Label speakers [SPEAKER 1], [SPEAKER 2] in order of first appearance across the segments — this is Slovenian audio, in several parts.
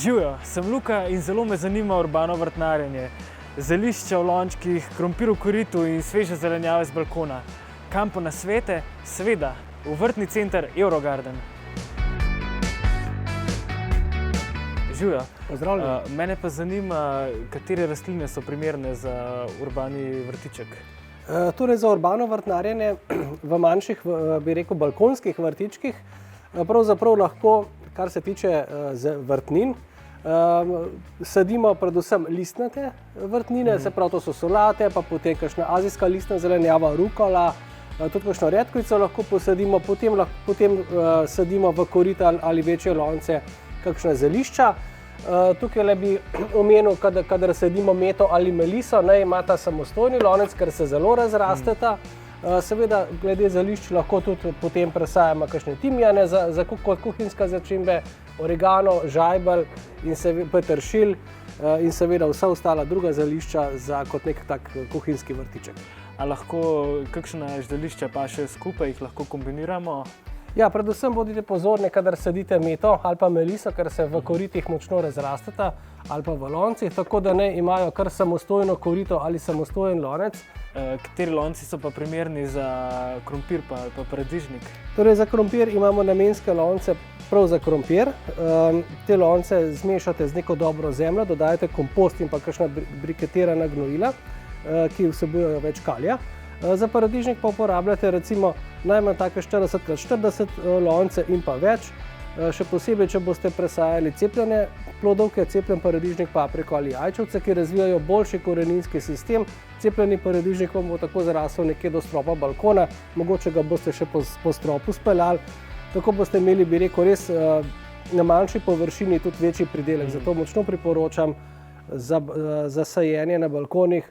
[SPEAKER 1] Živijo, sem Luka in zelo me zanima urbano vrtnarjenje. Zelišča v lončkih, krompir v koritu in sveže zelenjave z balkona. Kam po nasvete? Seveda, v vrtni center Eurogarden. Živijo.
[SPEAKER 2] Pozdravljeni.
[SPEAKER 1] Mene pa zanima, katere rastline so primerne za urbani vrtiček.
[SPEAKER 2] Torej za urbano vrtnarjenje v manjših, bi rekel, balkonskih vrtičkih, pravzaprav lahko, kar se tiče vrtnin, sadimo predvsem listnate vrtnine, se pravi, to so solate, pa potem kakšna azijska listna zelenjava, rukola, tudi kakšno redkvico lahko posadimo, potem sadimo v korita ali večje lonce kakšna zelišča. Tukaj le bi omenil, kadar sadimo meto ali meliso, naj imata samostojni lonec, ker se zelo razrasteta. Seveda, glede zelišč lahko tudi potem presajamo kakšne timijane kot kuhinjska začimbe, oregano, žajbelj in peteršilj in seveda vsa ostala druga zelišča kot nek tak kuhinjski vrtiček.
[SPEAKER 1] A lahko kakšna zelišča pa še skupaj jih lahko kombiniramo?
[SPEAKER 2] Ja, predvsem bodite pozorni, kadar sadite meto ali pa meliso, ker se v koritih močno razrasteta ali pa v loncih, tako da ne imajo kar samostojno korito ali samostojen lonec.
[SPEAKER 1] Kateri lonci so pa primerni za krompir pa paradižnik?
[SPEAKER 2] Torej za krompir imamo namenske lonce prav za krompir. Te lonce zmešate z neko dobro zemljo, dodajate kompost in pa kakšna briketirana gnojila, ki vsebujejo več kalija. Za paradižnik pa uporabljate recimo najmanj take 40x40 lonce in pa več. Še posebej, če boste presajali cepljene plodovke, cepljen paradižnik, papriko ali jajčevce, ki razvijajo boljši koreninski sistem. Cepljeni paradižnik vam bo tako zarasel nekje do stropa balkona, mogoče ga boste še po stropu speljali. Tako boste imeli, bi rekel, res na manjši površini tudi večji pridelek. Zato močno priporočam za sajenje na balkonih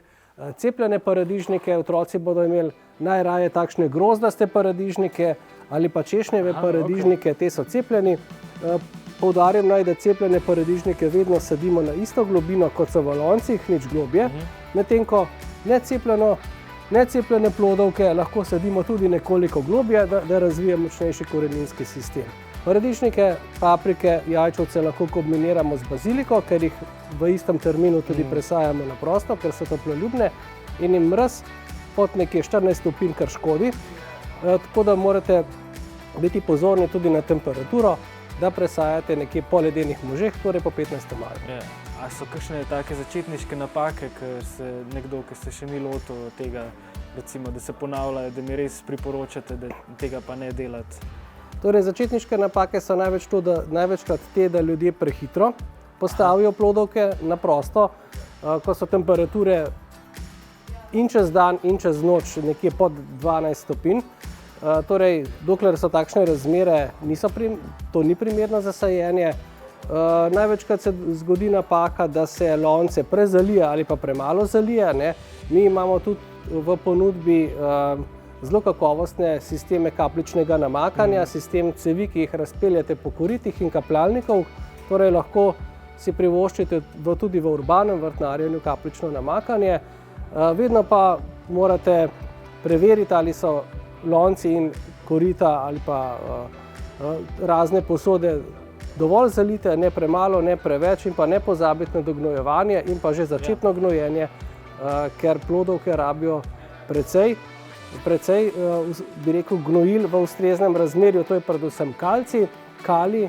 [SPEAKER 2] cepljene paradižnike. Otroci bodo imeli najraje takšne grozdaste paradižnike ali pa češnjeve paradižnike, te so cepljeni. Poudarjam naj, da cepljene paradižnike vedno sadimo na isto globino, kot so v loncih, nič globje, medtem ko necepljene plodovke lahko sadimo tudi nekoliko globje, da razvije močnejši koreninski sistem. Paradižnike, paprike, jajčevce lahko kombiniramo z baziliko, ker jih v istem terminu tudi presajamo na prosto, ker so toploljubne in jim mraz pod nekje 14 stopinj kar škodi. Tako da morate biti pozorni tudi na temperaturo, da presajate nekje po ledenih možeh, torej po 15. maju.
[SPEAKER 1] A so kakšne take začetniške napake, ker se nekdo, ki se še ni lotil tega, recimo, da se ponavljajo, da mi res priporočate, da tega pa ne delati?
[SPEAKER 2] Torej, začetniške napake so največkrat te, da ljudje prehitro postavijo plodovke na prosto, ko so temperature in čez dan in čez noč nekje pod 12 stopinj. Torej, dokler so takšne razmere, to ni primerno za sajenje. Največkrat se zgodi napaka, da se lonce prezalije ali pa premalo zalije. Mi imamo tudi v ponudbi zelo kakovostne sisteme kapljičnega namakanja, sistem cevi, ki jih razpeljete po koritih in kapljalnikov, torej lahko si privoščite tudi v urbanem vrtnarjenju kapljično namakanje. Vedno pa morate preveriti, ali so lonci in korita ali pa razne posode dovolj zalite, ne premalo, ne preveč in pa ne pozabiti na dognojevanje in pa že začetno gnojenje, ker plodovke rabijo precej, bi rekel, gnojil v ustreznem razmerju, to je predvsem kalcij, kalij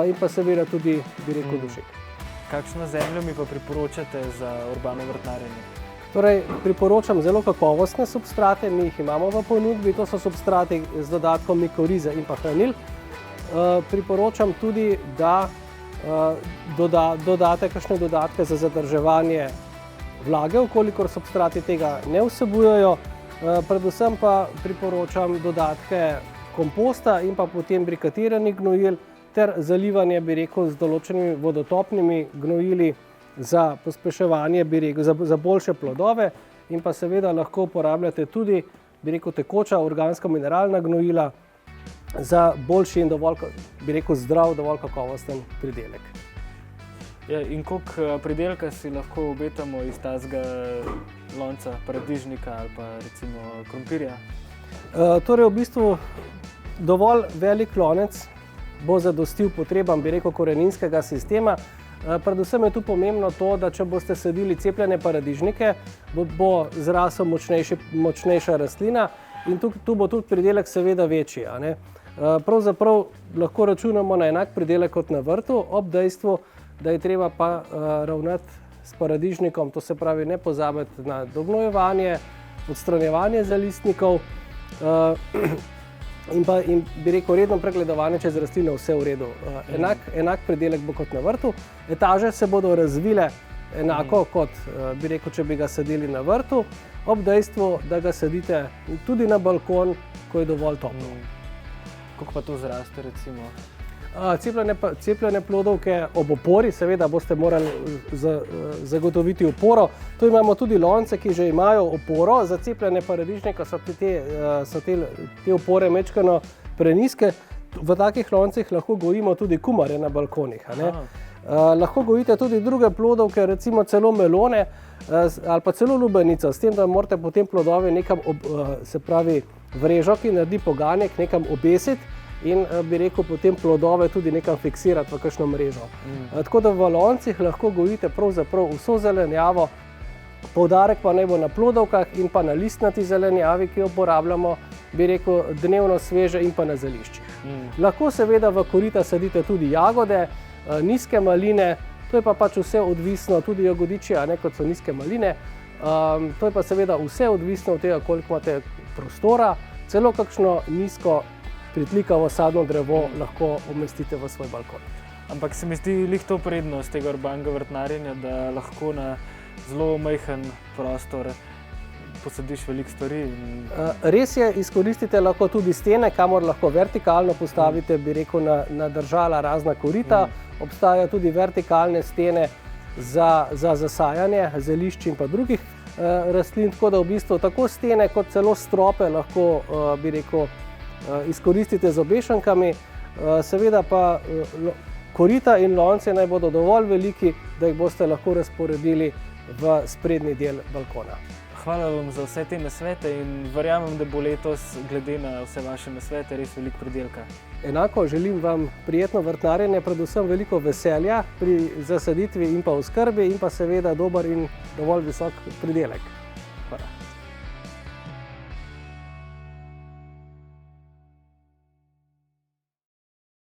[SPEAKER 2] in pa seveda tudi, bi rekel, dušik.
[SPEAKER 1] Kakšno zemljo mi pa priporočate za urbano vrtnarjenje?
[SPEAKER 2] Torej, priporočam zelo kakovostne substrate, mi jih imamo v ponudbi, to so substrati z dodatkom mikorize in pa hranil. Priporočam tudi, da dodate kakšne dodatke za zadrževanje vlage, vkolikor substrati tega ne vsebujejo. Predvsem pa priporočam dodatke komposta in pa potem briketiranih gnojil ter zalivanje, bi rekel, z določenimi vodotopnimi gnojili za pospeševanje, bi rekel, za boljše plodove in pa seveda lahko uporabljate tudi, bi rekel, tekoča organska mineralna gnojila za boljši in dovolj, bi rekel, zdrav, dovolj kakovosten pridelek.
[SPEAKER 1] In koliko pridelka si lahko obetamo iz tazga lonca paradižnika ali pa recimo krompirja?
[SPEAKER 2] Torej, v bistvu dovolj velik lonec bo zadostil potrebam, bi rekel, koreninskega sistema. Predvsem je tu pomembno to, da če boste sadili cepljene paradižnike, bo zrasel močnejša rastlina in tu bo tudi pridelek seveda večji. A ne? Pravzaprav lahko računamo na enak pridelek kot na vrtu, ob dejstvu, da je treba pa ravnati s paradižnikom, to se pravi ne pozabiti na dognojevanje, odstranjevanje zalistnikov in bi rekel redno pregledovanje, če z rastline vse v redu. Enak pridelek bo kot na vrtu. Etaže se bodo razvile enako kot bi rekel, če bi ga sadili na vrtu, ob dejstvu, da ga sadite tudi na balkon, ko je dovolj toplo.
[SPEAKER 1] Kako pa to zraste recimo?
[SPEAKER 2] Cepljene plodovke ob opori, seveda boste morali zagotoviti oporo. Tu imamo tudi lonce, ki že imajo oporo. Za cepljene paradižnike so te opore majčkeno prenizke. V takih loncih lahko gojimo tudi kumare na balkonih. Lahko gojite tudi druge plodovke, recimo celo melone ali pa celo lubenico, s tem, da morate potem plodove nekam, se pravi vrežo, ki naredi poganjek, nekam obesiti in bi rekel potem plodove tudi nekam fiksirati v kakšno mrežo. Tako da v loncih lahko gojite pravzaprav vso zelenjavo, poudarek pa naj bo na plodovkah in pa na listnati zelenjavi, ki jo uporabljamo, bi rekel, dnevno sveže in pa na zeliščih. Lahko seveda v korita sadite tudi jagode, nizke maline, to je pa pač vse odvisno, tudi jagodiči, a ne, kot so nizke maline, to je pa seveda vse odvisno od tega, koliko imate prostora, celo kakšno nizko pritlikavo sadno drevo lahko umestite v svoj balkon.
[SPEAKER 1] Ampak se mi zdi lih to prednost tega urbanega vrtnarjenja, da lahko na zelo majhen prostor posadiš veliko stvari.
[SPEAKER 2] Res je, izkoristite lahko tudi stene, kamor lahko vertikalno postavite, bi rekel, na držala razna korita. Obstajajo tudi vertikalne stene za zasajanje zelišč in pa drugih rastlin, tako da v bistvu tako stene kot celo strope lahko, bi rekel, izkoristite z obešankami. Seveda pa korita in lonce naj bodo dovolj veliki, da jih boste lahko razporedili v sprednji del balkona.
[SPEAKER 1] Hvala vam za vse te nasvete in verjamem, da bo letos glede na vse vaše nasvete res veliko pridelka.
[SPEAKER 2] Enako želim vam prijetno vrtnarjenje, predvsem veliko veselja pri zasaditvi in pa oskrbi in pa seveda dober in dovolj visok pridelek. Hvala.